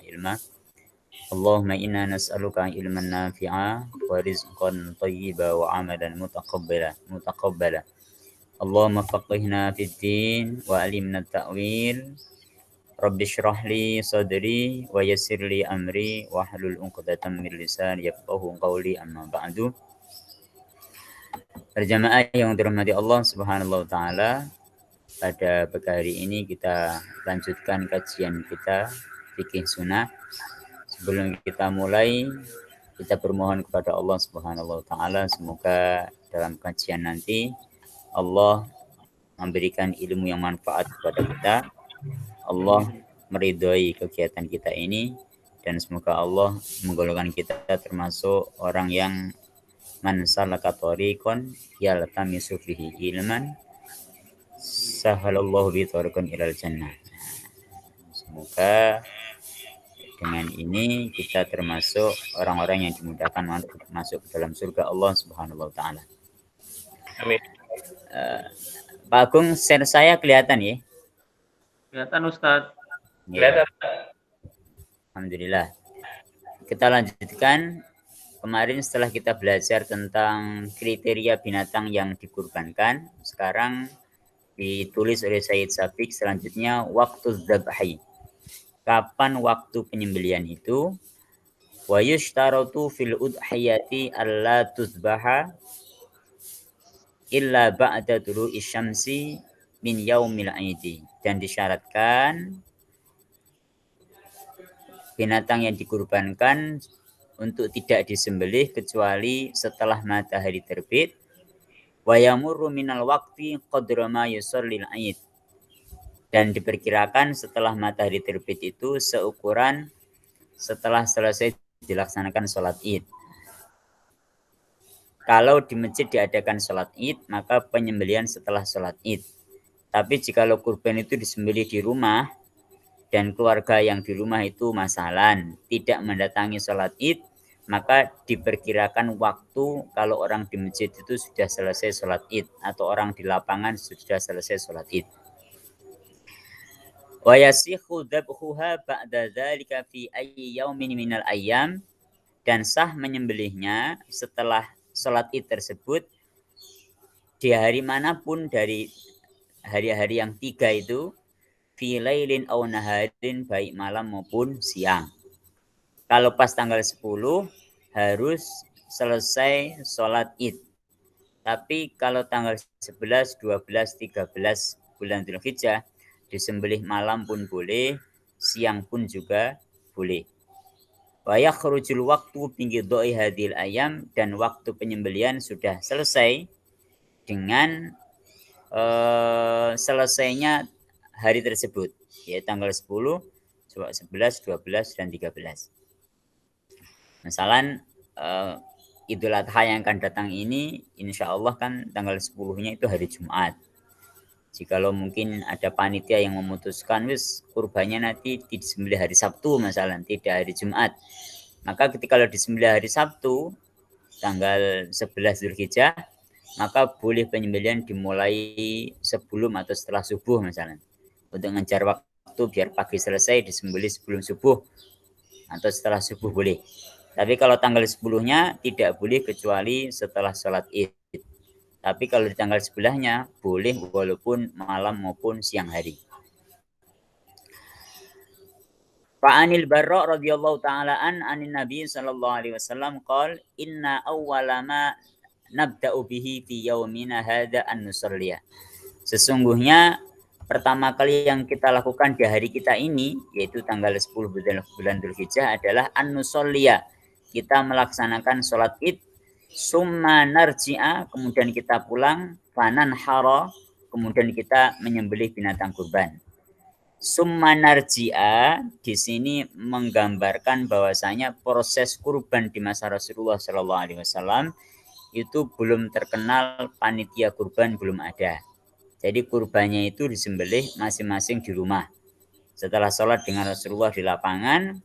ilma. Allahumma inna nas'aluka ilman nafi'a wa rizqan thayyiba wa amalan mutaqabbala. Allahumma faqihna fid din wa alimna ta'wil. Rabbi shrah li sadri wa yassir li amri wa hlul 'uqdatam min lisani yafqahu qawli, amma ba'du. Berjamaah yang dirahmati Allah Subhanahu wa taala, pada pagi hari ini kita lanjutkan kajian kita fikih sunnah. Sebelum kita mulai, kita bermohon kepada Allah Subhanahu wa taala semoga dalam kajian nanti Allah memberikan ilmu yang manfaat kepada kita. Allah meridhoi kegiatan kita ini, dan semoga Allah menggolongkan kita termasuk orang yang man salaka tariqan yaltamisu fihi ilman sahalallahu bi tariqan ilal jannah. Semoga dengan ini kita termasuk orang-orang yang dimudahkan untuk masuk ke dalam surga Allah Subhanahu wa taala. Amin. Pak Agung, share saya kelihatan ya? Kelihatan Ustadz. Ya. Alhamdulillah. Kita lanjutkan. Kemarin setelah kita belajar tentang kriteria binatang yang dikurbankan, sekarang ditulis oleh Sayyid Sabiq selanjutnya waktu dzabhi. Kapan waktu penyembelihan itu? Wa yushtaratu fil udhiyati alla tuzbaha illa ba'da tulu'i syamsi min yaumil 'idi. Dan disyaratkan binatang yang dikurbankan untuk tidak disembelih kecuali setelah matahari terbit. Wa yamurru minal waqti qadra ma yusallil 'id. Dan diperkirakan setelah matahari terbit itu seukuran setelah selesai dilaksanakan sholat id. Kalau di masjid diadakan sholat id, maka penyembelihan setelah sholat id. Tapi jikalau kurban itu disembelih di rumah dan keluarga yang di rumah itu masalan tidak mendatangi sholat id, maka diperkirakan waktu kalau orang di masjid itu sudah selesai sholat id atau orang di lapangan sudah selesai sholat id. Wa yasihu dzabhuha ba'da dzalika fi ayyi yaumin minal ayyam, dan sah menyembelihnya setelah sholat id tersebut di hari manapun dari hari-hari yang 3 itu, fi lailin aw naharin, baik malam maupun siang. Kalau pas tanggal 10 harus selesai sholat id. Tapi kalau tanggal 11, 12, 13 bulan Dzulhijjah disembelih malam pun boleh, siang pun juga boleh. Wa yakhrujul waqtu bi qidai hadhil ayam, dan waktu penyembelihan sudah selesai dengan selesainya hari tersebut, ya tanggal 10, 11, 12 dan 13. Misalan Idul Adha yang akan datang ini insya Allah kan tanggal 10-nya itu hari Jumat. Jikalau mungkin ada panitia yang memutuskan wis kurbannya nanti disembelih hari Sabtu misalnya, tidak hari Jumat, maka ketika kalau disembelih hari Sabtu tanggal 11 Dzulhijjah, maka boleh penyembelihan dimulai sebelum atau setelah subuh misalnya, untuk mengejar waktu biar pagi selesai disembelih sebelum subuh atau setelah subuh boleh. Tapi kalau tanggal 10-nya tidak boleh kecuali setelah sholat id. Tapi kalau di tanggal 11-nya boleh walaupun malam maupun siang hari. Fa'anil Barra radhiyallahu ta'ala anin Nabi sallallahu alaihi wasallam qala inna awwala ma nabda'u bihi fi yaumina hadza an nusalliya. Sesungguhnya pertama kali yang kita lakukan di hari kita ini, yaitu tanggal 10 bulan Dzulhijjah, adalah an nusalliya. Kita melaksanakan sholat id. Summa narji'a, kemudian kita pulang. Fanan hara, kemudian kita menyembelih binatang kurban. Summa narji'a di sini menggambarkan bahwasanya proses kurban di masa Rasulullah Shallallahu Alaihi Wasallam itu belum terkenal panitia kurban, belum ada. Jadi kurbannya itu disembelih masing-masing di rumah. Setelah sholat dengan Rasulullah di lapangan,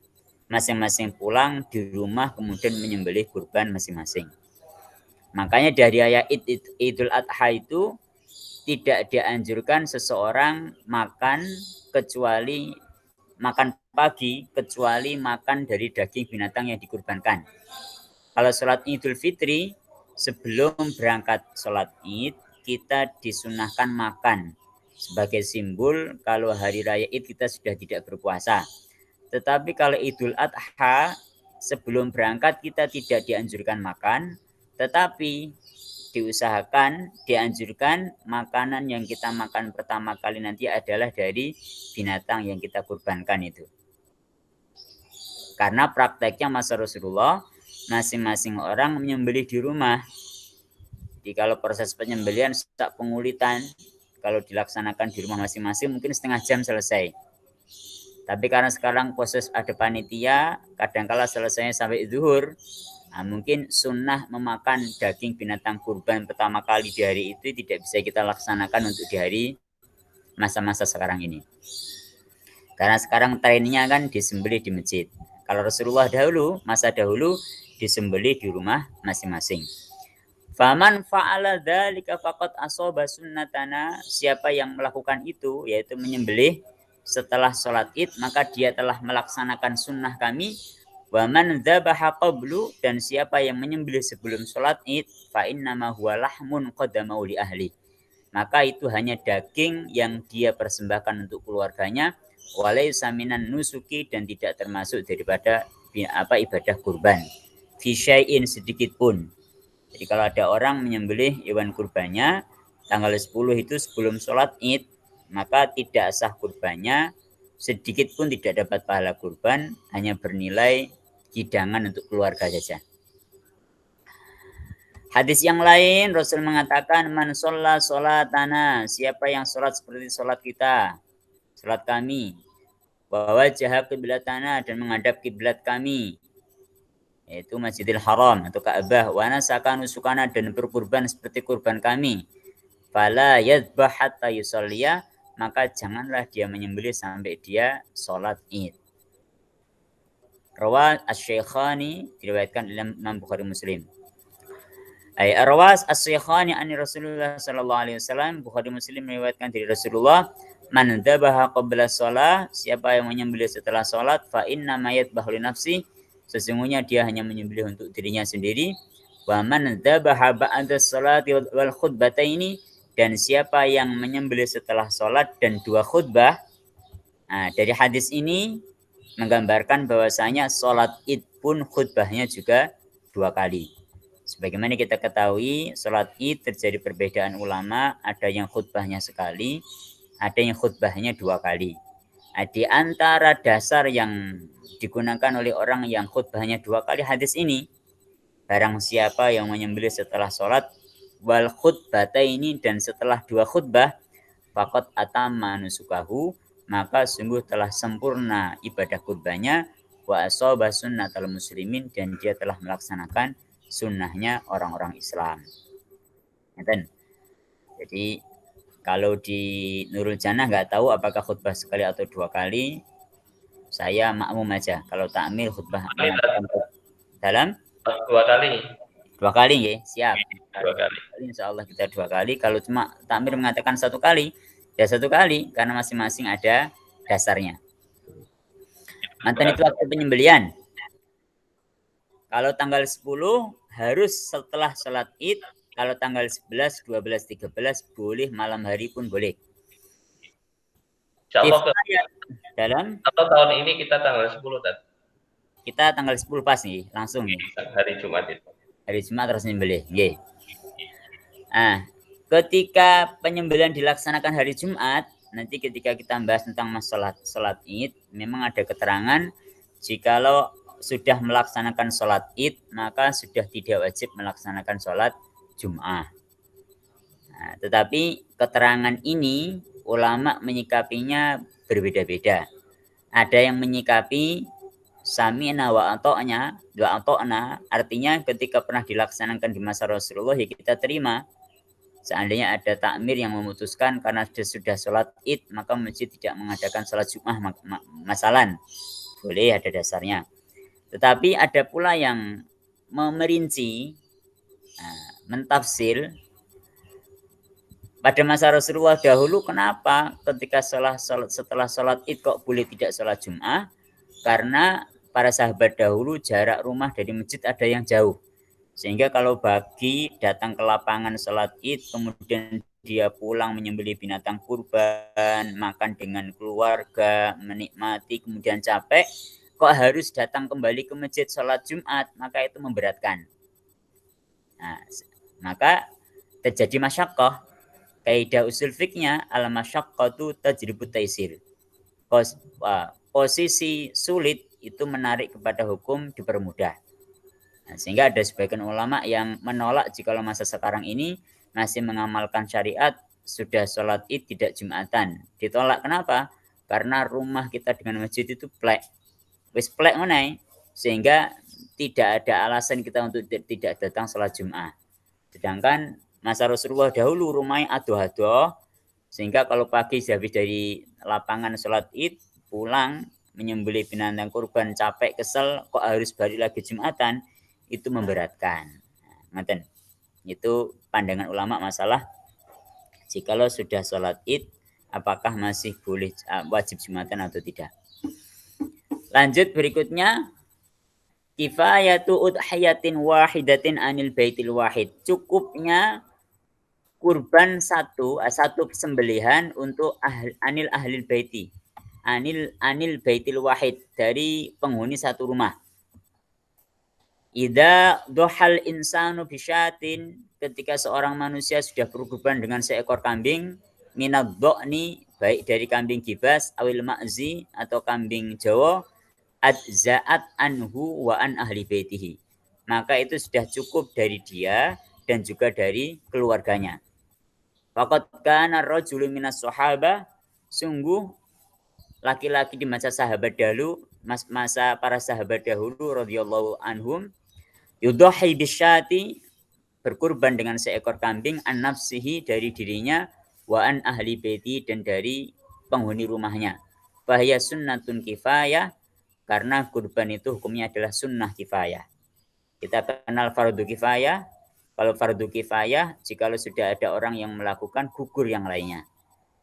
masing-masing pulang di rumah kemudian menyembelih kurban masing-masing. Makanya dari ayat Idul Adha itu tidak dianjurkan seseorang makan kecuali makan pagi kecuali makan dari daging binatang yang dikurbankan. Kalau sholat Idul Fitri, sebelum berangkat sholat Id, kita disunahkan makan. Sebagai simbol kalau hari raya Id kita sudah tidak berpuasa. Tetapi kalau Idul Adha, sebelum berangkat kita tidak dianjurkan makan, tetapi dianjurkan makanan yang kita makan pertama kali nanti adalah dari binatang yang kita kurbankan itu. Karena prakteknya masa Rasulullah, masing-masing orang menyembelih di rumah. Jadi kalau proses penyembelihan tak pengulitan, kalau dilaksanakan di rumah masing-masing mungkin setengah jam selesai. Tapi karena sekarang proses ada panitia, kadangkala selesainya sampai zuhur, nah mungkin sunnah memakan daging binatang kurban pertama kali di hari itu tidak bisa kita laksanakan untuk di hari masa-masa sekarang ini. Karena sekarang trennya kan disembelih di masjid. Kalau Rasulullah dahulu, masa dahulu disembelih di rumah masing-masing. Faman fa'ala dzalika faqad asaba sunnatana, siapa yang melakukan itu yaitu menyembelih setelah sholat Id, maka dia telah melaksanakan sunnah kami. Wa man dzabaha qablu, dan siapa yang menyembelih sebelum sholat Id, fa innama huwa lahmun qadamau li ahli, maka itu hanya daging yang dia persembahkan untuk keluarganya, walaysa minan nusuki, dan tidak termasuk daripada ibadah kurban. Fi syai'in, sedikit pun. Jadi kalau ada orang menyembelih hewan kurbannya tanggal 10 itu sebelum sholat Id, maka tidak sah kurbannya, sedikit pun tidak dapat pahala kurban, hanya bernilai hidangan untuk keluarga saja. Hadis yang lain Rasul mengatakan, man sholla sholatana, siapa yang sholat seperti sholat kita, sholat kami, wa wajaha qiblatana, dan menghadap kiblat kami, yaitu Masjidil Haram atau Ka'bah, wa nasaka nusukana, dan berkurban seperti kurban kami, fala yadbah hatta yusalliya, maka janganlah dia menyembelih sampai dia sholat Id. Rawah Asy-Syaikhani, diriwayatkan oleh Imam Bukhari Muslim. Rawas Asy-Syaikhani an Rasulullah sallallahu alaihi wasallam, Bukhari Muslim meriwayatkan dari Rasulullah, man dzabaha qabla shalah, siapa yang menyembelih setelah salat, fa inna ma yadbahu li nafsi, sesungguhnya dia hanya menyembelih untuk dirinya sendiri. Wa man dzabaha ba'da sholati wal khutbataini, dan siapa yang menyembelih setelah sholat dan 2 khutbah. Nah, dari hadis ini menggambarkan bahwasanya sholat Id pun khutbahnya juga 2 kali. Sebagaimana kita ketahui, sholat Id terjadi perbedaan ulama, ada yang khutbahnya sekali, ada yang khutbahnya 2 kali. Nah, di antara dasar yang digunakan oleh orang yang khutbahnya 2 kali hadis ini, barang siapa yang menyembelih setelah sholat wal khutbataini, dan setelah 2 khutbah, faqad atamma nusukahu, maka sungguh telah sempurna ibadah kurbannya, wa asaba sunnatal muslimin, dan dia telah melaksanakan sunnahnya orang-orang Islam. Jadi kalau di Nurul Jannah nggak tahu apakah khutbah sekali atau 2 kali, saya makmum aja. Kalau takmir khutbah dalam 2 kali. 2 kali ya, siap. 2 kali. Insya Allah kita 2 kali. Kalau cuma takmir mengatakan 1 kali, ya 1 kali, karena masing-masing ada dasarnya. Mantan itu waktu penyembelian. Kalau tanggal 10 harus setelah sholat Id. Kalau tanggal 11, 12, 13 boleh, malam hari pun boleh. Insyaallah dalam tahun ini kita tanggal 10 tadi. Kita tanggal 10 pas nih, langsung nih. Hari Jumat itu. Hari Jumat terus nyembelih. Nggih. Nah, ketika penyembelihan dilaksanakan hari Jumat, nanti ketika kita bahas tentang masalah sholat Id, memang ada keterangan jikalau sudah melaksanakan sholat Id, maka sudah tidak wajib melaksanakan sholat Jum'ah. Nah, tetapi keterangan ini ulama menyikapinya berbeda-beda. Ada yang menyikapi sami'na wa ata'na, artinya ketika pernah dilaksanakan di masa Rasulullah ya kita terima. Seandainya ada takmir yang memutuskan karena sudah sholat Id maka masjid tidak mengadakan sholat Jum'ah masalan, boleh, ada dasarnya. Tetapi ada pula yang merinci, mentafsir Pada masa Rasulullah dahulu, kenapa ketika setelah sholat id kok boleh tidak sholat Jum'ah? Karena para sahabat dahulu jarak rumah dari masjid ada yang jauh. Sehingga kalau bagi datang ke lapangan sholat id, kemudian dia pulang menyembelih binatang kurban, makan dengan keluarga, menikmati, kemudian capek, kok harus datang kembali ke masjid sholat Jumat, maka itu memberatkan. Nah, maka terjadi masyaqqah. Kaidah usul fiknya al-masyaqqatu tajribu taisir. Posisi sulit itu menarik kepada hukum dipermudah. Nah, sehingga ada sebagian ulama yang menolak jika masa sekarang ini masih mengamalkan syariat sudah sholat id tidak Jumatan. Ditolak kenapa? Karena rumah kita dengan masjid itu plek. Wis plek meneh, sehingga tidak ada alasan kita untuk tidak datang sholat Jum'ah. Sedangkan masa Rasulullah dahulu rumahnya adoh-adoh, sehingga kalau pagi habis dari lapangan sholat id, pulang menyembelih binatang kurban, capek, kesel, kok harus balik lagi Jumatan, itu memberatkan. Nah, itu pandangan ulama masalah jikalau sudah sholat id, apakah masih boleh wajib Jumatan atau tidak. Lanjut berikutnya, kifayatu udhiyatin wahidatin anil baitil wahid. Cukupnya kurban satu sembelihan untuk anil ahlil baiti. Anil baitil wahid, dari penghuni satu rumah. Idza dohal insanu bisyatin, ketika seorang manusia sudah berkurban dengan seekor kambing, minad do'ni, baik dari kambing gibas, awil ma'zi, atau kambing Jawa, adza'at anhu wa an ahli baitihi. Maka itu sudah cukup dari dia dan juga dari keluarganya. Faqad kana rajulu minas sahabah, sungguh laki-laki di masa sahabat dahulu, masa para sahabat dahulu radhiyallahu anhum, yudhahi bisyati, berkurban dengan seekor kambing, an nafsihi, dari dirinya, wa an ahli baiti, dan dari penghuni rumahnya. Bahaya sunnatun kifayah, karena kurban itu hukumnya adalah sunnah kifayah. Kita kenal fardu kifayah. Kalau fardu kifayah, jikalau sudah ada orang yang melakukan, gugur yang lainnya.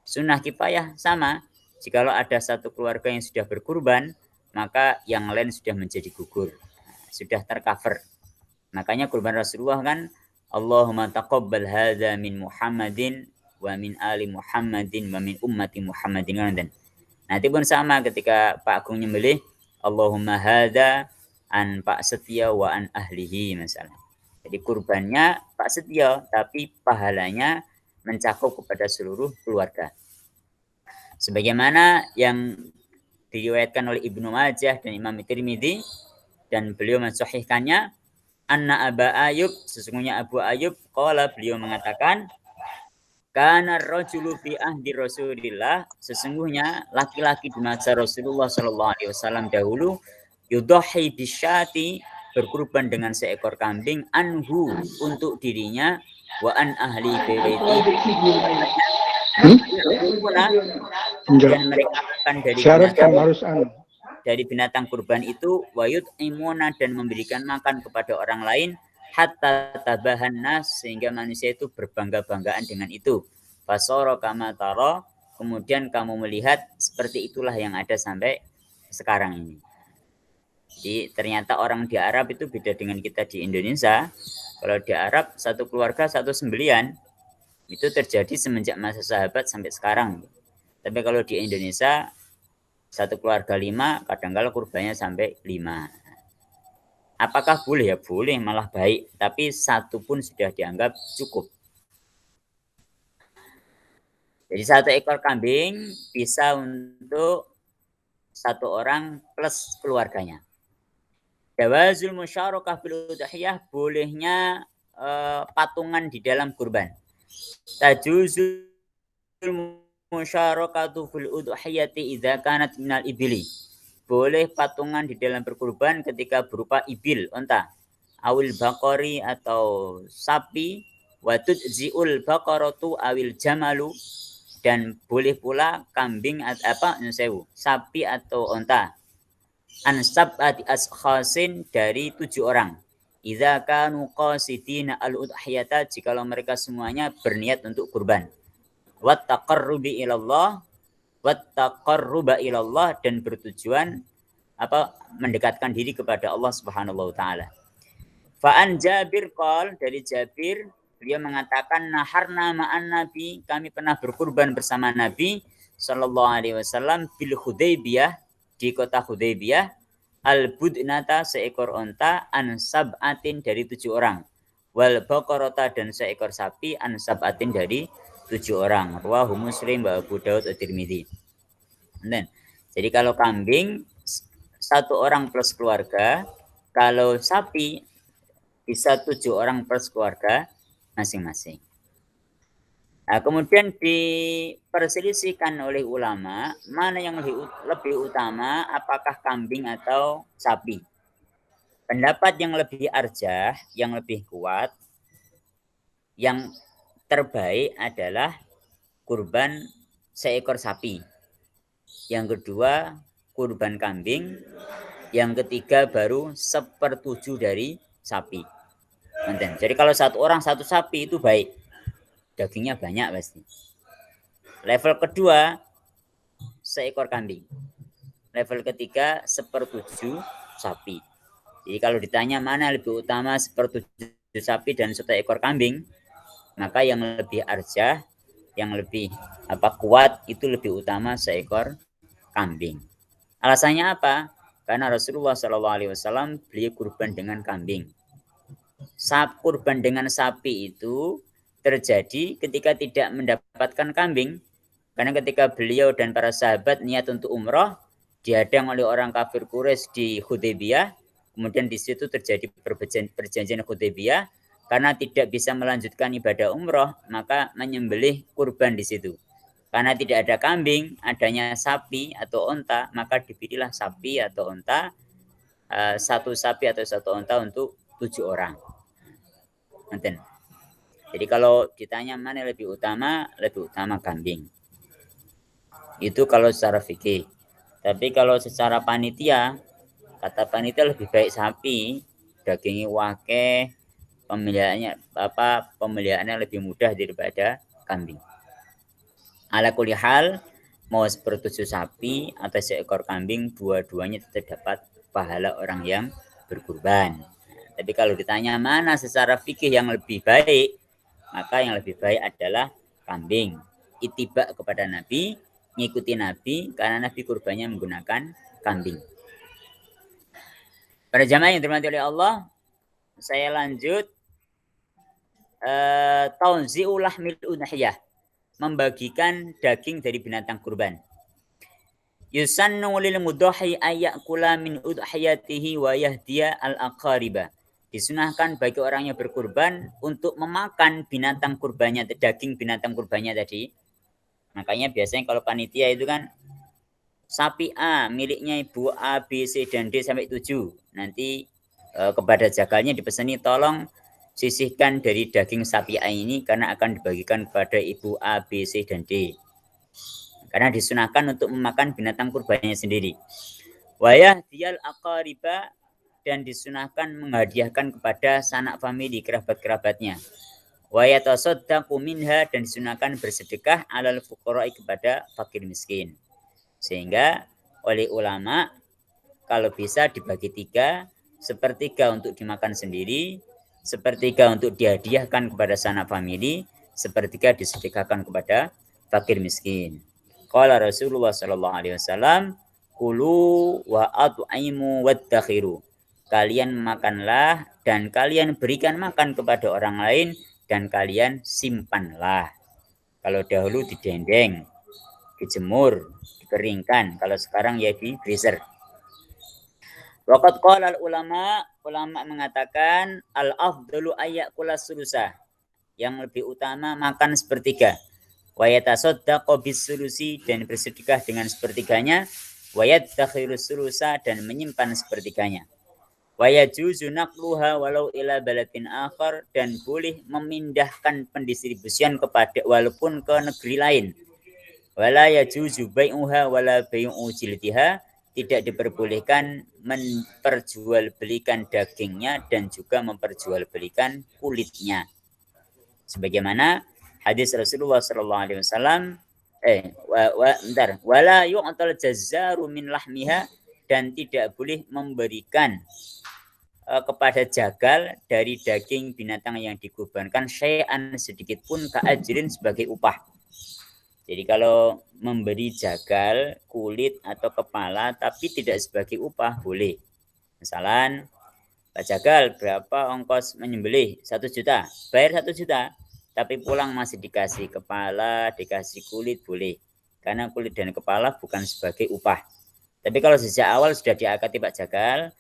Sunnah kifayah sama. Jikalau ada satu keluarga yang sudah berkurban, maka yang lain sudah menjadi gugur. Sudah tercover. Makanya kurban Rasulullah kan, Allahumma taqabbal hadza min Muhammadin wa min ali Muhammadin wa min ummati Muhammadin. Nanti pun sama ketika Pak Agung nyembelih, Allahumma hadza an Pak Setia wa an ahlihi misalnya. Jadi kurbannya Pak Setia, tapi pahalanya mencakup kepada seluruh keluarga. Sebagaimana yang diriwayatkan oleh Ibnu Majah dan Imam Tirmidzi, dan beliau mensahihkannya, anna Aba Ayyub, sesungguhnya Abu Ayyub, qala, beliau mengatakan, kana rajulu fi ahdi Rasulillah, sesungguhnya laki-laki di masa Rasulullah sallallahu alaihi wasallam dahulu, yudhahi bisyati, berkurban dengan seekor kambing, anhu, untuk dirinya, wa an ahli baiti, dan mereka akan dari binatang kurban itu, wayut imuna, dan memberikan makan kepada orang lain, hatta tabahan nas, sehingga manusia itu berbangga-banggaan dengan itu. Fasoro kama taro, kemudian kamu melihat seperti itulah yang ada sampai sekarang ini. Jadi ternyata orang di Arab itu beda dengan kita di Indonesia. Kalau di Arab satu keluarga satu sembelian, itu terjadi semenjak masa sahabat sampai sekarang. Tapi kalau di Indonesia satu keluarga 5, kadang-kala kurbannya sampai 5. Apakah boleh? Ya boleh, malah baik. Tapi satu pun sudah dianggap cukup. Jadi satu ekor kambing bisa untuk satu orang plus keluarganya. Jawazul musyarakah fil udhiyah, bolehnya patungan di dalam kurban. Tajuzul musyarakatu fil udhiyati idza kanat minal ibili. Boleh patungan di dalam berkurban ketika berupa ibil, unta, awil bakori atau sapi, wa tujziul bakaratu awil jamalu, dan boleh pula kambing sapi atau unta, ansab askhasin, dari 7 orang. Idza kanu qasidina al-udhiyata, jikalau mereka semuanya berniat untuk kurban. taqarrubi ilallah dan bertujuan mendekatkan diri kepada Allah Subhanahu wa taala. Fa'an Jabir qol, dari Jabir beliau mengatakan naharna ma'an Nabi, kami pernah berkurban bersama Nabi sallallahu alaihi wasallam bil Hudaybiyah, di kota Hudaybiyah, al-budnata, seekor onta, an sab'atin, dari 7 orang, wal baqarata, dan seekor sapi, an sab'atin, dari 7 orang. Rawahu Muslim wa Abu Daud at-Tirmidzi. Jadi kalau kambing 1 orang plus keluarga, kalau sapi bisa 7 orang plus keluarga masing-masing. Nah, kemudian diperselisihkan oleh ulama mana yang lebih utama, apakah kambing atau sapi. Pendapat yang lebih arjah, yang lebih kuat, yang terbaik adalah kurban seekor sapi. Yang kedua kurban kambing. Yang ketiga baru 1/7 dari sapi. Jadi kalau 1 orang 1 sapi itu baik. Dagingnya banyak pasti. Level kedua seekor kambing. Level ketiga 1/7 sapi. Jadi kalau ditanya mana lebih utama 1/7 sapi dan 1 ekor kambing, maka yang lebih arjah, yang lebih kuat itu lebih utama seekor kambing. Alasannya apa? Karena Rasulullah SAW beliau kurban dengan kambing. Kurban dengan sapi itu terjadi ketika tidak mendapatkan kambing. Karena ketika beliau dan para sahabat niat untuk umroh, dihadang oleh orang kafir Quraisy di Hudaybiyah. Kemudian di situ terjadi perjanjian Hudaybiyah. Karena tidak bisa melanjutkan ibadah umroh, maka menyembelih kurban di situ. Karena tidak ada kambing, adanya sapi atau onta, maka dipilihlah sapi atau onta, 1 sapi atau 1 onta untuk 7 orang. Jadi kalau ditanya mana lebih utama kambing. Itu kalau secara fikih. Tapi kalau secara panitia, kata panitia lebih baik sapi, dagingnya wakeh, pemeliharannya lebih mudah daripada kambing. Ala kulli hal, mau 1/7 sapi atau seekor kambing, dua-duanya tetap dapat pahala orang yang berkurban. Tapi kalau ditanya mana secara fikih yang lebih baik, maka yang lebih baik adalah kambing. Ittiba kepada Nabi, ngikuti Nabi, karena Nabi kurbannya menggunakan kambing. Para jamaah yang dirahmati oleh Allah, saya lanjut taunzi'u lahmil udhiyah, membagikan daging dari binatang kurban. Yusannu lil mudhahi ayyakula min udhiyatihi wa yahdiya al-aqariba. Disunahkan bagi orang yang berkurban untuk memakan binatang kurbannya, daging binatang kurbannya tadi. Makanya biasanya kalau panitia itu kan sapi A miliknya ibu A, B, C, dan D sampai 7. Nanti kepada jagalnya dipesani tolong sisihkan dari daging sapi A ini karena akan dibagikan kepada ibu A, B, C, dan D. Karena disunahkan untuk memakan binatang kurbannya sendiri. Wayah diyal aqariba, dan disunahkan menghadiahkan kepada sanak famili, kerabat-kerabatnya. Wa yatasaddaqu minha, dan disunahkan bersedekah alal fuqara'i, kepada fakir miskin. Sehingga oleh ulama kalau bisa dibagi 3, 1/3 untuk dimakan sendiri, 1/3 untuk dihadiahkan kepada sanak famili, 1/3 disedekahkan kepada fakir miskin. Qala Rasulullah sallallahu alaihi wasallam, kulu wa at'imu waddakhiru. Kalian makanlah dan kalian berikan makan kepada orang lain dan kalian simpanlah. Kalau dahulu didendeng, dijemur, dikeringkan. Kalau sekarang ya di freezer. Waqad qala ulama mengatakan al-afdalu ayyakula sulusa. Yang lebih utama makan 1/3. Wa yatasaddaqu bis-sulusi, dan bersedekah dengan 1/3-nya. Wa yadakhiru sulusa, dan menyimpan 1/3-nya. Wa yajuzu naqluha walau ila baladin akhar, dan boleh memindahkan pendistribusian walaupun ke negeri lain. Wala yajuzu bai'uha wala bai'u jildiha, tidak diperbolehkan memperjualbelikan dagingnya dan juga memperjualbelikan kulitnya. Sebagaimana Hadis Rasulullah sallallahu alaihi wasallam wala yu'tal jazzaru min lahmiha, dan tidak boleh memberikan kepada jagal dari daging binatang yang dikurbankan syai'an sedikit pun ka'ajrin sebagai upah. Jadi kalau memberi jagal, kulit atau kepala tapi tidak sebagai upah boleh. Misalnya, Pak Jagal berapa ongkos menyembelih? 1 juta. Bayar 1 juta. Tapi pulang masih dikasih kepala, dikasih kulit boleh. Karena kulit dan kepala bukan sebagai upah. Tapi kalau sejak awal sudah diakati Pak Jagal,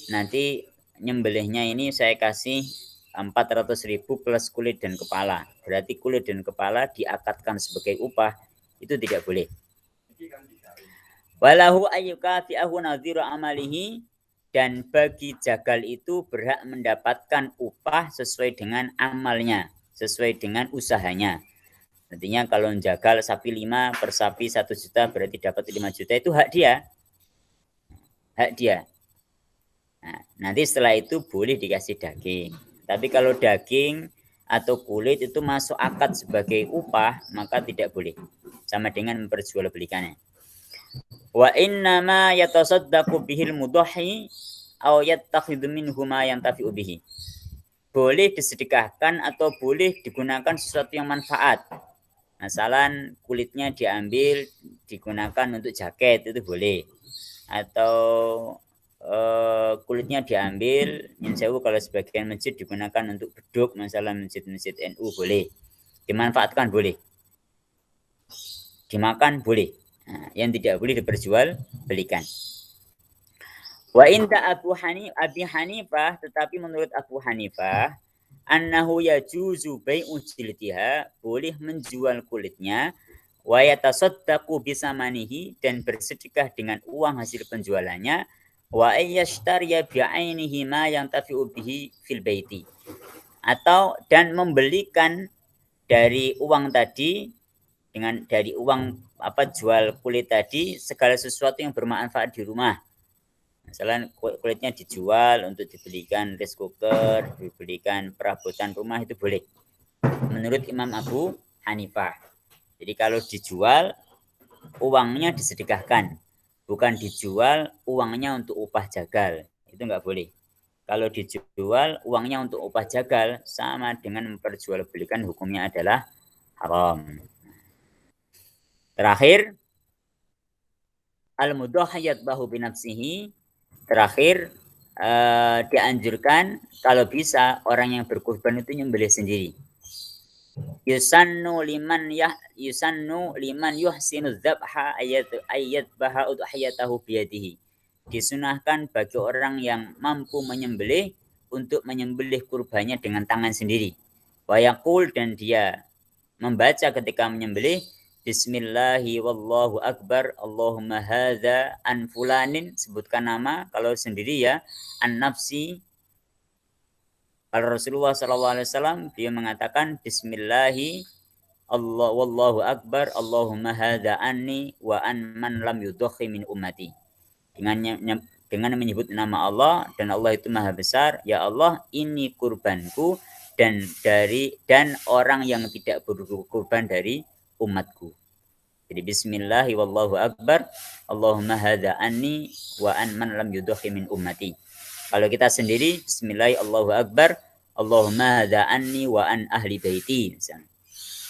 nanti nyembelihnya ini saya kasih 400.000 plus kulit dan kepala. Berarti kulit dan kepala diakatkan sebagai upah, itu tidak boleh. Walahu ayyukafi'ahu nadhiru amalihi, dan bagi jagal itu berhak mendapatkan upah sesuai dengan amalnya, sesuai dengan usahanya. Artinya kalau jagal sapi 5 per sapi 1 juta berarti dapat 5 juta, itu hak dia. Hak dia. Nah, nanti setelah itu boleh dikasih daging. Tapi kalau daging atau kulit itu masuk akad sebagai upah, maka tidak boleh. Sama dengan memperjualbelikannya. Wa innama yatasaddaqu bihil mudahhi aw yattakhidhu minhu ma yantafi'u bihi. Boleh disedekahkan atau boleh digunakan sesuatu yang manfaat. Misalnya kulitnya diambil digunakan untuk jaket, itu boleh. Atau kulitnya diambil, insyaallah kalau sebagian masjid digunakan untuk beduk, masalah masjid-masjid NU boleh. Dimanfaatkan boleh. Dimakan boleh. Nah, yang tidak boleh diperjualbelikan. Wa inda Abi Hanifah, tetapi menurut Abu Hanifah, annahu yajuzu bai'u jildiha, boleh menjual kulitnya, wa yatasaddaqu bisamanihi, dan bersedekah dengan uang hasil penjualannya, wa ayyashtariya bi'ainihi ma yantafi'u bihi fil baiti, atau dan membelikan dari uang tadi, dengan dari uang jual kulit tadi, segala sesuatu yang bermanfaat di rumah. Misalnya kulitnya dijual untuk dibelikan rice cooker, dibelikan perabotan rumah, itu boleh menurut Imam Abu Hanifah. Jadi kalau dijual, uangnya disedekahkan, bukan dijual uangnya untuk upah jagal, itu enggak boleh. Kalau dijual uangnya untuk upah jagal, sama dengan memperjualbelikan, hukumnya adalah haram. Terakhir, al-mudahhiyat bahu binafsihi. Terakhir, dianjurkan kalau bisa orang yang berkurban itu nyembelih sendiri. Yusannu liman yuhsinu dzabha ayat baha udhiyatahu biyadihi. Disunahkan bagi orang yang mampu menyembelih untuk menyembelih kurbannya dengan tangan sendiri. Wa yaqul, dan dia membaca ketika menyembelih, Bismillahi wallahu akbar, Allahumma hadza an fulanin, sebutkan nama, kalau sendiri ya an nafsi. Kalau Rasulullah SAW dia mengatakan Bismillahi Allah wallahu akbar, Allahumma hadza anni wa an man lam yudakhi min ummati. Dengan menyebut nama Allah, dan Allah itu maha besar, ya Allah ini kurbanku dan orang yang tidak berkurban dari umatku. Jadi bismillahi wallahu akbar, Allahumma hadza anni wa an man lam yudakhi min ummati. Kalau kita sendiri, bismillahi Allahu akbar, Allahumma hadza anni wa an ahli baiti, misalnya.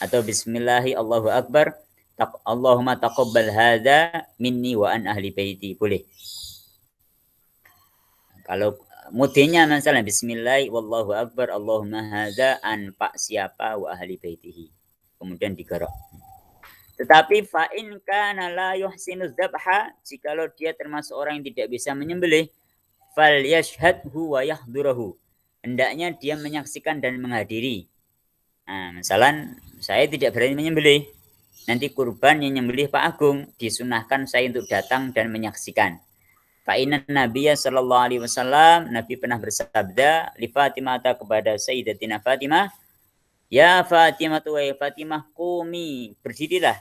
Atau bismillahi Allahu akbar, Allahumma taqabbal hadza minni wa an ahli baiti, boleh. Kalau mudenya misalnya bismillahi wallahu akbar, Allahumma hadza an pak siapa wa ahli baitihi, kemudian digarok. Tetapi fa'in kana la yuhsinu dzabha, jikalau dia termasuk orang yang tidak bisa menyembelih, fal yashhadhu wa yahdurahu, hendaknya dia menyaksikan dan menghadiri. Nah, misalnya saya tidak berani menyembelih, nanti kurban yang menyembelih Pak Agung, disunahkan saya untuk datang dan menyaksikan. Fa'inna Nabiya sallallahu alaihi wasallam, Nabi pernah bersabda li Fatimah, kepada Sayyidatina Fatimah, ya Fatimah, wa Fatimah, qumi, berdirilah,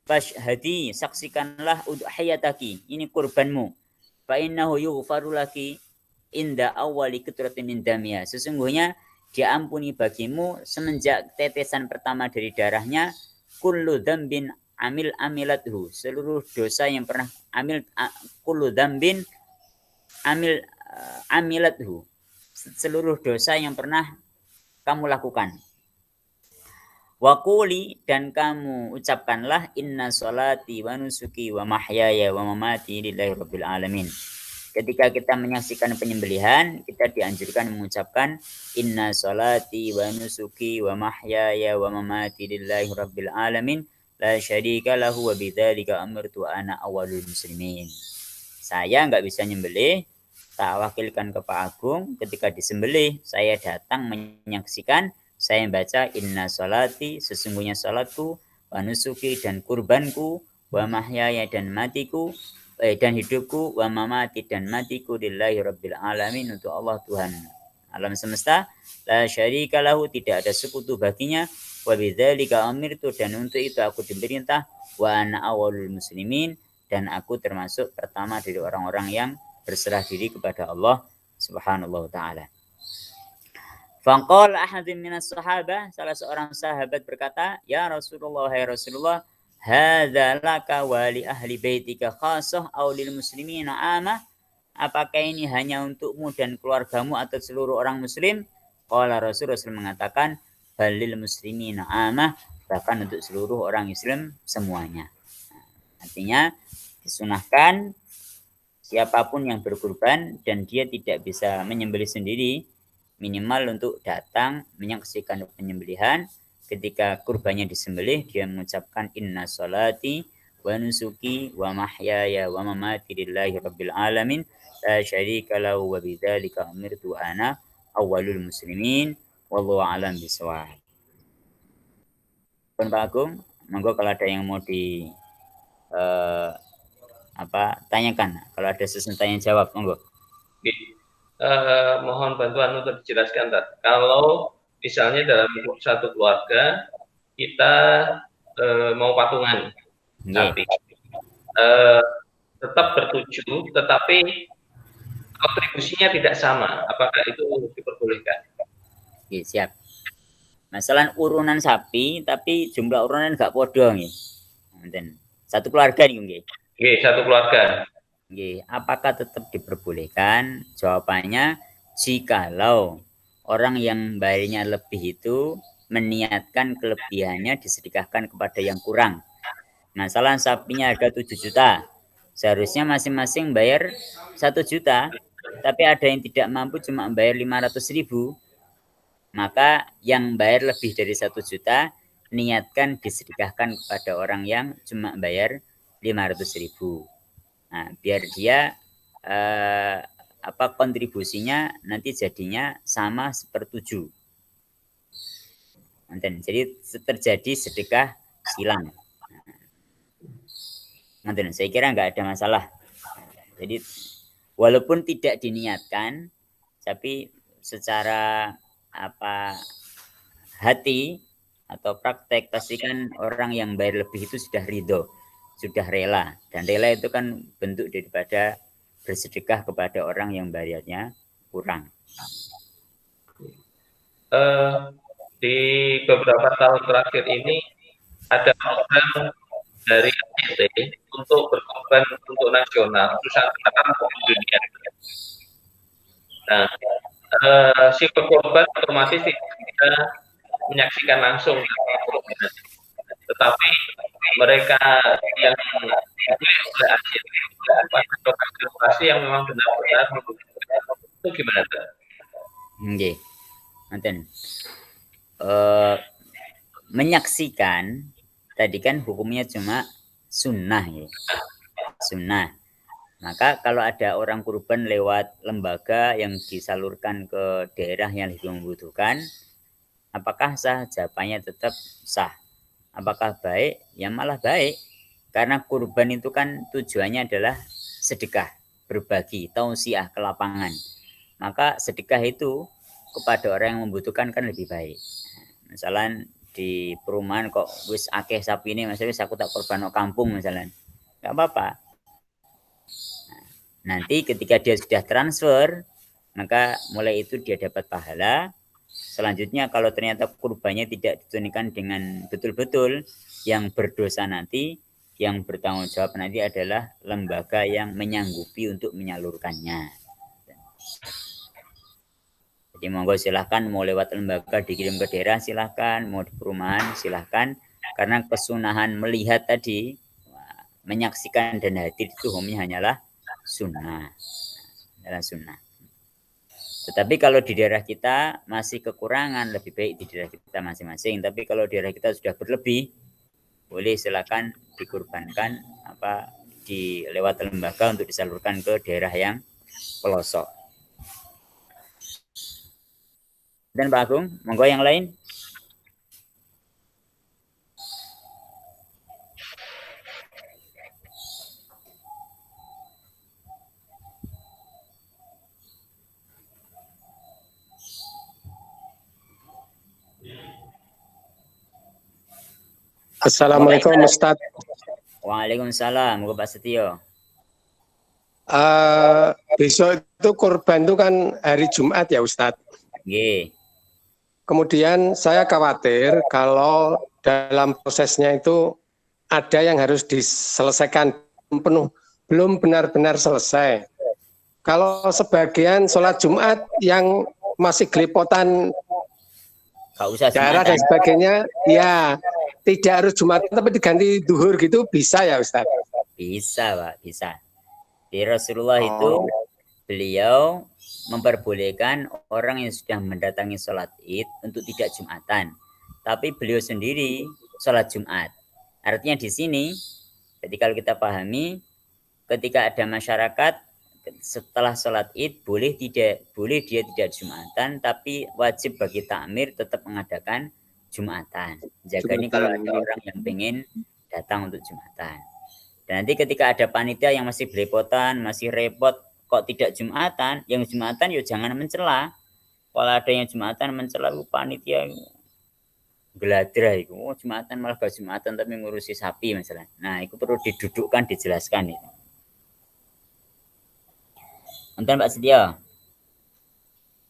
fashhadi, saksikanlah udhiyataki, ini kurbanmu, fa innahu yughfaru laki inda awwali qatratin min damia, sesungguhnya diampuni bagimu semenjak tetesan pertama dari darahnya, kullu dzambin amilathu, seluruh dosa yang pernah kullu dzambin amilathu, seluruh dosa yang pernah kamu lakukan. Waquli, dan kamu ucapkanlah, inna sholati wa nusuki wa mahyaya wa mamati lillahi rabbil alamin. Ketika kita menyaksikan penyembelihan, kita dianjurkan mengucapkan inna sholati wa nusuki wa mahyaya wa mamati lillahi rabbil alamin la syarika lahu wa bidzalika amartu ana awwalul muslimin. Saya enggak bisa nyembelih, tak wakilkan ke Pak Agung. Ketika disembelih, saya datang menyaksikan, saya membaca inna sholati, sesungguhnya salatku, wa nusuki, dan kurbanku, wa mahyaya, dan matiku, dan hidupku, wa mamati, dan matiku, lillahi rabbil alamin, untuk Allah Tuhan alam semesta, la syarika lahu, tidak ada sekutu baginya, wa bidzalika amirtu, dan untuk itu aku diperintah, wa ana awwalul muslimin, dan aku termasuk pertama dari orang-orang yang berserah diri kepada Allah Subhanahu wa taala. Faqal ahadun minas sahabah, salah seorang sahabat berkata, ya Rasulullah, hai Rasulullah, hadza laka wa li ahli baitika khassah aw lil muslimina amah? Apakah ini hanya untukmu dan keluargamu atau seluruh orang muslim? Qala Rasul mengatakan, balil muslimina amah, bahkan untuk seluruh orang Islam semuanya. Artinya disunahkan siapapun yang berkurban dan dia tidak bisa menyembelih sendiri, minimal untuk datang menyaksikan penyembelihan. Ketika kurbannya disembelih, dia mengucapkan inna sholati wa nusuki wa mahyaya wa mamati lillahi rabbil alamin la syarika lahu wa bidzalika umirtu ana awwalul muslimin wallahu a'lam bishawab. Pak Agung, monggo kalau ada yang mau tanyakan, kalau ada sesi tanya jawab, monggo. Mohon bantuan untuk dijelaskan, Tat. Kalau misalnya dalam satu keluarga kita mau patungan sapi, tetap bertujuh, tetapi kontribusinya tidak sama, apakah itu diperbolehkan? Oke, siap. Masalah urunan sapi, tapi jumlah urunan nggak podo nih. Satu keluarga nih, nggih. Oke, satu keluarga. Apakah tetap diperbolehkan? Jawabannya, jikalau orang yang bayarnya lebih itu meniatkan kelebihannya disedekahkan kepada yang kurang. Masalah sapinya harga 7 juta. Seharusnya masing-masing bayar 1 juta, tapi ada yang tidak mampu cuma bayar 500.000. Maka yang bayar lebih dari 1 juta, niatkan disedekahkan kepada orang yang cuma bayar 500.000. Nah, biar dia kontribusinya nanti jadinya sama sepertujuh. Jadi terjadi sedekah silang. Saya kira nggak ada masalah. Jadi walaupun tidak diniatkan, tapi secara hati atau praktek, pastikan orang yang bayar lebih itu sudah ridho, sudah rela, dan rela itu kan bentuk daripada bersedekah kepada orang yang bayarnya kurang. Di beberapa tahun terakhir ini ada program dari ACT untuk berkorban untuk nasional, Nusantara maupun dunia. Nah, si berkorban otomatis tidak bisa menyaksikan langsung, tetapi mereka yang dipilih oleh ACT pada lokasi yang memang benar-benar itu gimana tuh? Menyaksikan tadi kan hukumnya cuma sunnah ya. Sunnah. Maka kalau ada orang kurban lewat lembaga yang disalurkan ke daerah yang lebih membutuhkan, apakah sah? Jawabannya tetap sah. Apakah baik? Ya malah baik. Karena kurban itu kan tujuannya adalah sedekah, berbagi, tausiah ke lapangan. Maka sedekah itu kepada orang yang membutuhkan kan lebih baik. Misalnya di perumahan kok wis akeh sapi ini, misalnya aku tak korban kampung misalnya, nggak apa-apa. Nanti ketika dia sudah transfer, maka mulai itu dia dapat pahala. Selanjutnya kalau ternyata kurbannya tidak ditunaikan dengan betul-betul, yang berdosa nanti, yang bertanggung jawab nanti adalah lembaga yang menyanggupi untuk menyalurkannya. Jadi monggo silahkan, mau lewat lembaga dikirim ke daerah silahkan, mau di perumahan silahkan, karena kesunahan melihat tadi, menyaksikan dan hadir itu hukumnya hanyalah sunnah. Adalah sunnah. Tetapi kalau di daerah kita masih kekurangan, lebih baik di daerah kita masing-masing. Tapi kalau daerah kita sudah berlebih, boleh silakan dikurbankan di lewat lembaga untuk disalurkan ke daerah yang pelosok. Dan Pak Agung, monggo yang lain. Assalamualaikum Ustaz. Waalaikumsalam, monggo Pak Setio. Besok itu kurban itu kan hari Jumat ya Ustadz. Nggih. Kemudian saya khawatir kalau dalam prosesnya itu ada yang harus diselesaikan penuh, belum benar-benar selesai. Kalau sebagian sholat Jumat yang masih gelipotan darah dan sebagainya, ya tidak harus Jumat tapi diganti duhur gitu bisa ya Ustadz? Bisa Pak, bisa. Di Rasulullah itu beliau memperbolehkan orang yang sudah mendatangi sholat id untuk tidak Jumatan. Tapi beliau sendiri sholat Jumat. Artinya di sini, jadi kalau kita pahami, ketika ada masyarakat setelah sholat id boleh dia tidak Jumatan, tapi wajib bagi takmir tetap mengadakan Jumatan. Jaga ini kalau ada orang yang pengen datang untuk Jumatan. Dan nanti ketika ada panitia yang masih belepotan, masih repot, kok tidak Jumatan, yang Jumatan ya jangan mencela. Kalau ada yang Jumatan mencela, panitia geladrah itu. Oh, Jumatan malah gak Jumatan tapi ngurusi sapi misalnya. Nah, itu perlu didudukkan, dijelaskan itu. Nonton Pak Setia.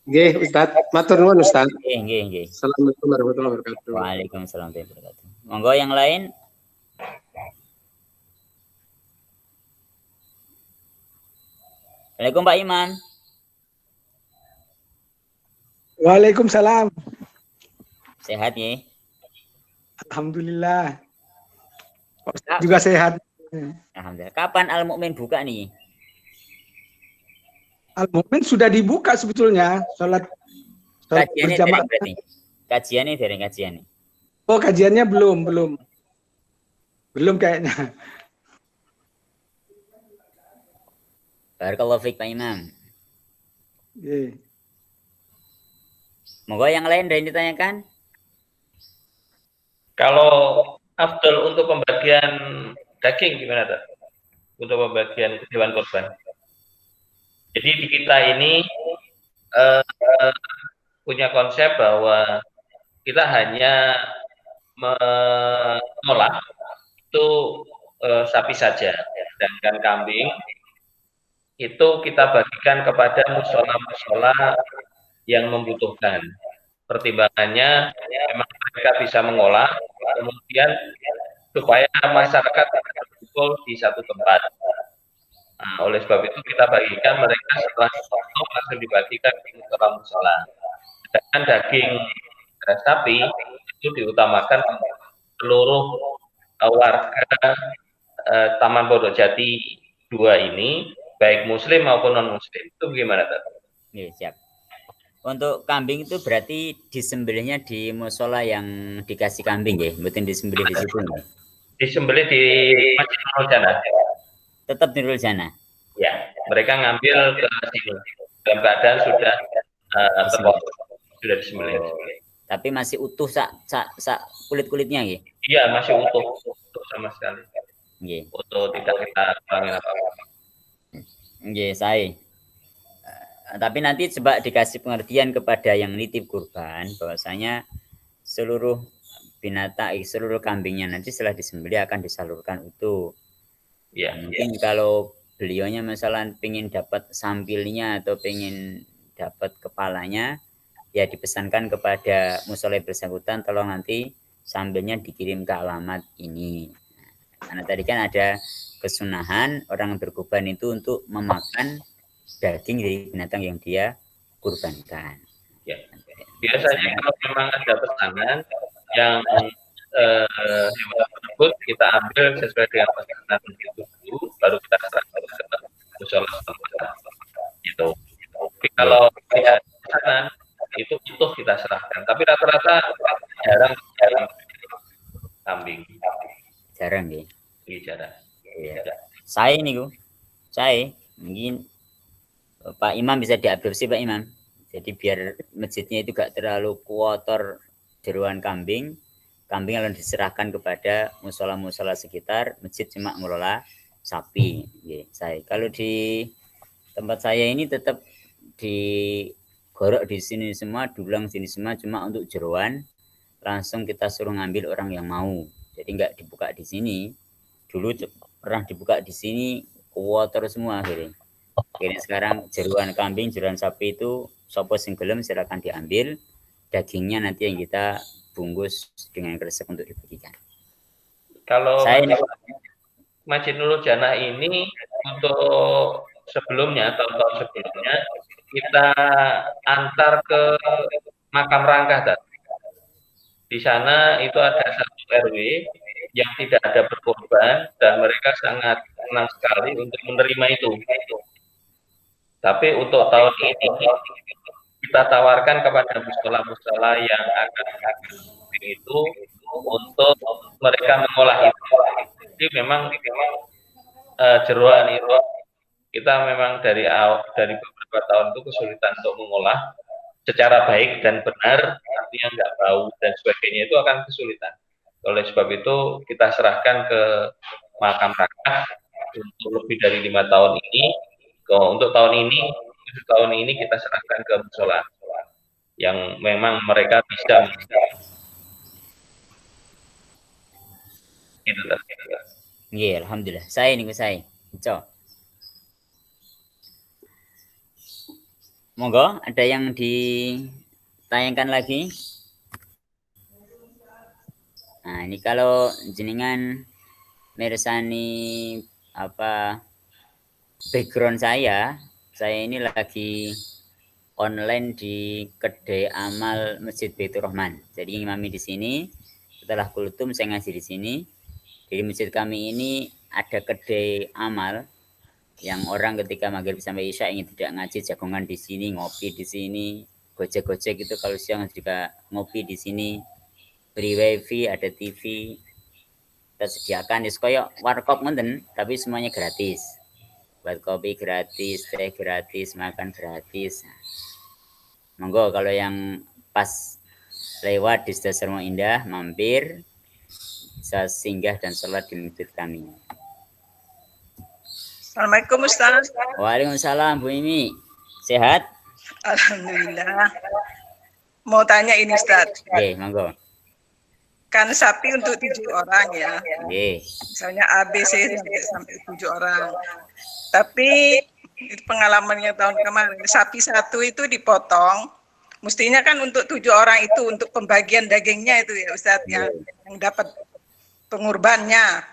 Nggih, Ustaz. Matur nuwun, Ustaz. Nggih. Assalamualaikum warahmatullahi wabarakatuh. Waalaikumsalam warahmatullahi wabarakatuh. Monggo yang lain. Assalamualaikum Pak Iman. Waalaikumsalam. Sehat ya? Alhamdulillah. Juga sehat. Alhamdulillah. Kapan Al Mukmin buka nih? Al Mukmin sudah dibuka sebetulnya. Sholat kajiannya berarti. Kajiannya dari kajiannya. Oh, kajiannya belum. Belum kayaknya. Barakallahu fiik Pak Imam. Yeah. Monggo yang lain ada yang ditanyakan? Kalau afdal untuk pembagian daging gimana tuh? Untuk pembagian hewan korban. Jadi di kita ini punya konsep bahwa kita hanya mengolah itu sapi saja, sedangkan kambing itu kita bagikan kepada musola-musola yang membutuhkan. Pertimbangannya memang mereka bisa mengolah, kemudian supaya masyarakat berkumpul di satu tempat. Nah, oleh sebab itu kita bagikan mereka setelah potong langsung dibagikan di musola-musola. Sedangkan daging sapi itu diutamakan seluruh warga Taman Pondok Jati 2 ini, baik muslim maupun non-muslim. Itu bagaimana, Pak? Iya, siap. Untuk kambing itu berarti disembelihnya di musola yang dikasih kambing ya, bukan disembelih di situ. Disembelih di Masjid Nurul Jannah. Tetap di Nurul Jannah. Ya, mereka ngambil ke sini dalam keadaan sudah terpotong, sudah disembelih. Tapi masih utuh sak kulit-kulitnya ya? Iya, masih utuh sama sekali. Nggih. Utuh, tidak kita kurangin apa-apa. Nggih, saya. Tapi nanti coba dikasih pengertian kepada yang nitip kurban bahwasanya seluruh binatang, seluruh kambingnya nanti setelah disembelih akan disalurkan utuh. Ya, mungkin kalau beliaunya misalnya pengen dapat sampilnya atau pengen dapat kepalanya, ya dipesankan kepada musola bersangkutan tolong nanti sambelnya dikirim ke alamat ini. Karena tadi kan ada kesunahan orang berkurban itu untuk memakan daging dari binatang yang dia kurbankan. Ya. Biasanya kalau memang ada pesanan yang hewan tersebut kita ambil sesuai dengan pesanan itu dulu, baru kita serahkan ke musola setempat. Gitu. Tapi kalau tidak ada pesanan itu utuh kita serahkan. Tapi rata-rata jarang kambing. Jarang ya. Iya, jarang. Iya. Saya nih saya mungkin Pak Imam bisa diadopsi Pak Imam. Jadi biar masjidnya itu gak terlalu kotor jeruan kambing. Kambing akan diserahkan kepada musola-musola sekitar. Masjid cuma ngelola sapi. Saya kalau di tempat saya ini tetap digorok di sini semua, dulang sini semua cuma untuk jeruan. Langsung kita suruh ngambil orang yang mau. Jadi nggak dibuka di sini. Dulu pernah dibuka di sini kotor semua akhirnya. Akhirnya sekarang jeruan kambing, jeruan sapi itu sopo sing gelem silakan diambil. Dagingnya nanti yang kita bungkus dengan kresek untuk dibagikan. Kalau saya Masjid Nurul Jannah ini untuk sebelumnya, tahun-tahun sebelumnya kita antar ke makam rangka. Di sana itu ada satu RW yang tidak ada berkorban dan mereka sangat senang sekali untuk menerima itu. Tapi untuk tahun ini kita tawarkan kepada musola-musola yang akan itu untuk mereka mengolah itu. Jadi memang jeroan itu kita memang dari beberapa tahun itu kesulitan untuk mengolah secara baik dan benar, artinya nggak bau dan sebagainya, itu akan kesulitan. Oleh sebab itu kita serahkan ke makam rangka untuk lebih dari 5 tahun ini. Untuk tahun ini kita serahkan ke musola yang memang mereka bisa. Iya, alhamdulillah. Saya. Monggo, ada yang ditayangkan lagi? Nah, ini kalau jenengan meresani background saya ini lagi online di kedai amal Masjid Baitur Rahman. Jadi ngimami di sini, setelah kultum saya ngaji di sini. Di masjid kami ini ada kedai amal yang orang ketika maghrib sampai isya ingin tidak ngaji jagongan di sini, ngopi di sini, gojek gitu. Kalau siang juga ngopi di sini, beri wifi, ada TV, kita sediakan di koyo warkop ngoten, tapi semuanya gratis. Buat kopi gratis, teh gratis, makan gratis. Monggo kalau yang pas lewat di Stasiun Indah mampir, bisa singgah dan sholat di masjid kami. Assalamualaikum Ustaz. Waalaikumsalam Bu Imi. Sehat? Alhamdulillah. Mau tanya ini Ustaz. Oke, monggo. Kan sapi untuk 7 orang ya. Oke. Misalnya ABC sampai 7 orang. Tapi pengalamannya tahun kemarin, sapi satu itu dipotong. Mestinya kan untuk 7 orang itu untuk pembagian dagingnya itu ya Ustaz, yang dapat pengurbannya.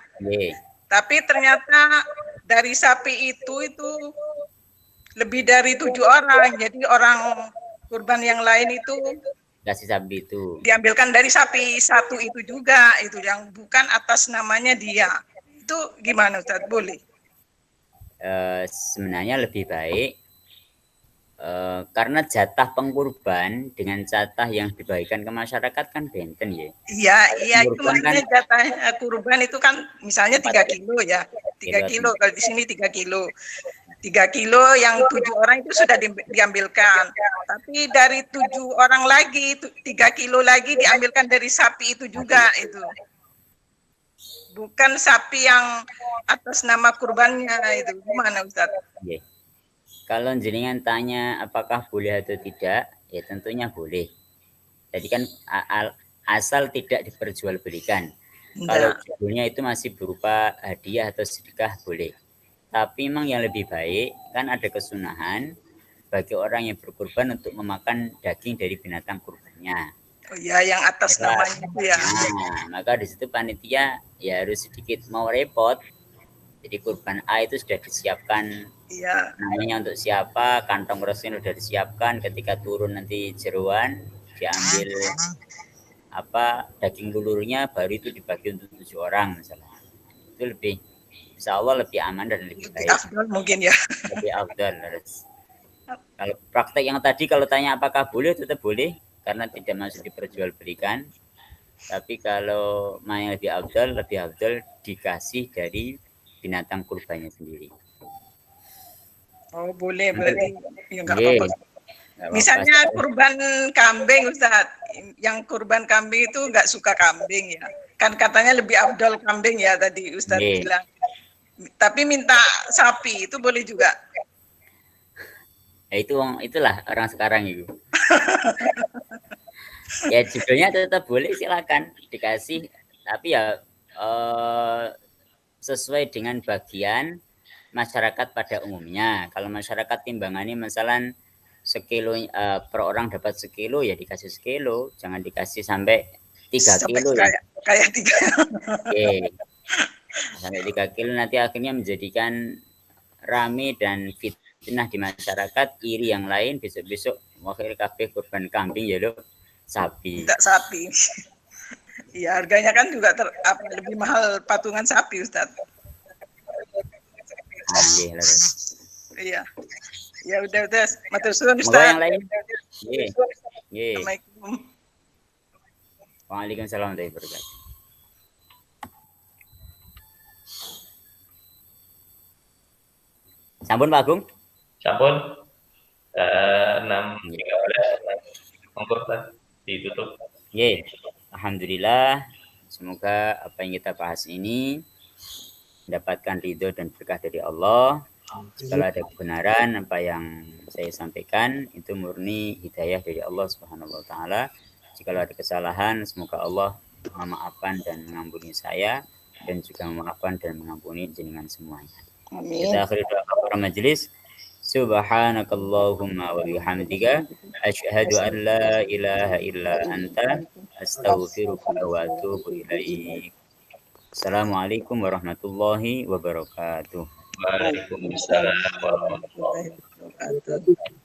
Tapi ternyata dari sapi itu lebih dari 7 orang. Jadi orang kurban yang lain itu kasih sapi itu diambilkan dari sapi satu itu juga, itu yang bukan atas namanya dia. Itu gimana Ustaz? Boleh? Sebenarnya lebih baik karena jatah pengkurban dengan jatah yang dibagikan ke masyarakat kan benten ya. Iya, itu maksudnya jatah kurban itu kan misalnya 3 kilo ya. 3 kilo, kalau di sini 3 kilo. 3 kilo yang 7 orang itu sudah diambilkan. Tapi dari 7 orang lagi, 3 kilo lagi diambilkan dari sapi itu juga itu. Bukan sapi yang atas nama kurbannya itu. Gimana Ustaz? Kalau jenengan tanya apakah boleh atau tidak, ya tentunya boleh. Jadi kan asal tidak diperjualbelikan. Kalau judulnya itu masih berupa hadiah atau sedekah boleh. Tapi memang yang lebih baik kan ada kesunahan bagi orang yang berkurban untuk memakan daging dari binatang kurbannya. Oh ya, yang atas namanya itu ya. Nah, maka di situ panitia ya harus sedikit mau repot. Jadi kurban A itu sudah disiapkan Iya. namanya untuk siapa, kantong resnya sudah disiapkan, ketika turun nanti jeruan diambil daging lulurnya, baru itu dibagi untuk 7 orang misalnya. Itu lebih, insya Allah lebih aman dan lebih baik. Afdal mungkin ya. Lebih afdal. Kalau praktek yang tadi kalau tanya apakah boleh, tetap boleh karena tidak masuk diperjualbelikan. Tapi kalau yang lebih afdal dikasih dari binatang kurbannya sendiri. Oh boleh berarti ya nggak Ye. apa-apa. Misalnya kurban kambing Ustaz, yang kurban kambing itu nggak suka kambing ya, kan katanya lebih afdal kambing ya tadi Ustaz bilang. Tapi minta sapi itu boleh juga. Ya itulah orang sekarang itu. Ya judulnya tetap boleh, silakan dikasih, tapi ya sesuai dengan bagian masyarakat pada umumnya. Kalau masyarakat timbangannya misalnya sekilo per orang dapat sekilo, ya dikasih sekilo, jangan dikasih sampai 3 kilo ya. Kayak 3. Oke. Sampai 3 kilo nanti akhirnya menjadikan rame dan fitnah di masyarakat, iri yang lain, besok-besok wakil kabeh kurban kambing ya loh, sapi. Tidak sapi. Iya, harganya kan juga lebih mahal patungan sapi, Ustaz. Iya. Ya udah, matur suwun Ustaz. Yang lain? Nggih. Assalamualaikum. Waalaikumsalam warahmatullahi wabarakatuh. Sampun Pak Agung? Sampun. 6.13. Monggo ditutup. Nggih. Alhamdulillah, semoga apa yang kita bahas ini mendapatkan ridho dan berkah dari Allah. Kalau ada kebenaran apa yang saya sampaikan itu murni hidayah dari Allah Subhanahu wa taala. Jika ada kesalahan, semoga Allah memaafkan dan mengampuni saya dan juga memaafkan dan mengampuni jenengan semuanya. Amin. Kita akhiri doa kafaratul majelis. Subhanakallahumma wa bihamdika asyhadu an la ilaha illa anta astaghfiruka wa atubu ilaik. Assalamualaikum warahmatullahi wabarakatuh. Waalaikumsalam warahmatullahi wabarakatuh.